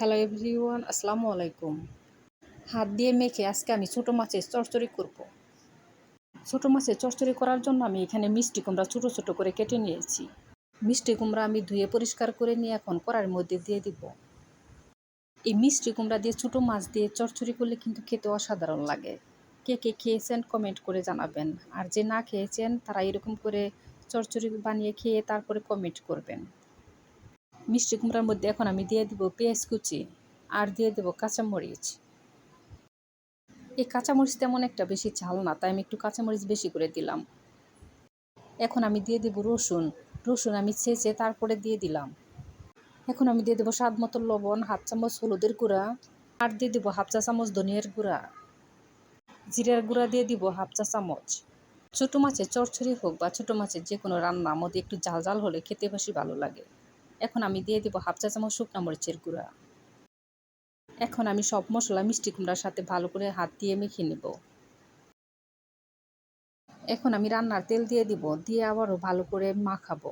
Hello everyone, আসসালামু আলাইকুম। হাত দিয়ে মেখে আজকে আমি ছোটো মাছের চচ্চড়ি করব। ছোটো মাছের চচ্চড়ি করার জন্য আমি এখানে মিষ্টি কুমড়া ছোটো ছোটো করে কেটে নিয়েছি। মিষ্টি কুমড়া আমি ধুয়ে পরিষ্কার করে নিয়ে এখন কড়াইয়ের মধ্যে দিয়ে দিব। এই মিষ্টি কুমড়া দিয়ে ছোটো মাছ দিয়ে চচ্চড়ি করলে কিন্তু খেতে অসাধারণ লাগে। কে কে খেয়েছেন কমেন্ট করে জানাবেন, আর যে না খেয়েছেন তারা এরকম করে চচ্চড়ি বানিয়ে খেয়ে তারপরে কমেন্ট করবেন। মিষ্টি কুমড়ার মধ্যে এখন আমি দিয়ে দিব পেঁয়াজ কুচি, আর দিয়ে দেবো কাঁচামরিচ। এই কাঁচামরিচ তেমন একটা বেশি ঝাল না, তাই আমি একটু কাঁচামরিচ বেশি করে দিলাম। এখন আমি দিয়ে দেবো রসুন। রসুন আমি ছেঁচে তারপরে দিয়ে দিলাম। এখন আমি দিয়ে দেবো স্বাদ মতো লবণ, হাফ চামচ হলুদের গুঁড়া, আর দিয়ে দেবো হাফ চা চামচ ধনিয়ার গুঁড়া, জিরার গুঁড়া দিয়ে দিব হাফ চা চামচ। ছোটো মাছের চচ্চড়ি হোক বা ছোটো মাছের যে কোনো রান্নার মধ্যে একটু ঝাল ঝাল হলে খেতে বেশি ভালো লাগে। এখন আমি দিয়ে দেবো হাফ চা চামচ শুকনো মরিচের গুঁড়া। এখন আমি সব মশলা মিষ্টি কুমড়ার সাথে ভালো করে হাত দিয়ে মেখে নেব। এখন আমি রান্নার তেল দিয়ে দিব, দিয়ে আবারও ভালো করে মাখাবো।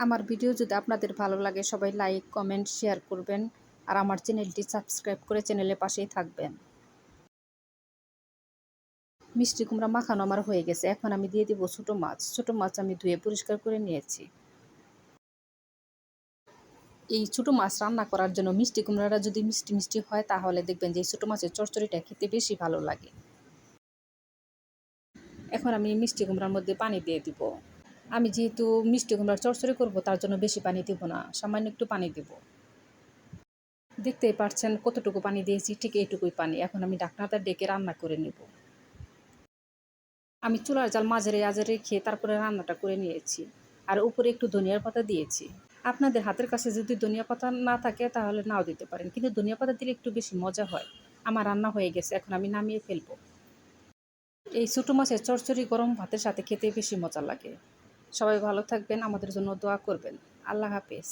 আমার ভিডিও যদি আপনাদের ভালো লাগে সবাই লাইক, কমেন্ট, শেয়ার করবেন, আর আমার চ্যানেলটি সাবস্ক্রাইব করে চ্যানেলের পাশেই থাকবেন। মিষ্টি কুমড়া মাখানো আমার হয়ে গেছে। এখন আমি দিয়ে দিব ছোটো মাছ। ছোটো মাছ আমি ধুয়ে পরিষ্কার করে নিয়েছি। এই ছোটো মাছ রান্না করার জন্য মিষ্টি কুমড়াটা যদি মিষ্টি মিষ্টি হয় তাহলে দেখবেন যে এই ছোটো মাছের চচ্চড়িটা খেতে বেশি ভালো লাগে। এখন আমি মিষ্টি কুমড়ার মধ্যে পানি দিয়ে দিব। আমি যেহেতু মিষ্টি কুমড়ার চচ্চড়ি করব তার জন্য বেশি পানি দেব না, সামান্য একটু পানি দেব। দেখতেই পাচ্ছেন কতটুকু পানি দিয়েছি, ঠিক এইটুকুই পানি। এখন আমি ঢাকনাটা ডেকে রান্না করে নেব। আমি চুলার জাল মাঝারি আঁচে রেখে তারপরে রান্নাটা করে নিয়েছি, আর উপরে একটু ধনিয়ার পাতা দিয়েছি। আপনাদের হাতের কাছে যদি ধনিয়া পাতা না থাকে তাহলে নাও দিতে পারেন, কিন্তু ধনিয়া পাতা দিলে একটু বেশি মজা হয়। আমার রান্না হয়ে গেছে, এখন আমি নামিয়ে ফেলবো। এই ছোটো মাছের চচ্চড়ি গরম ভাতের সাথে খেতে বেশি মজা লাগে। সবাই ভালো থাকবেন, আমাদের জন্য দোয়া করবেন। আল্লাহ হাফেজ।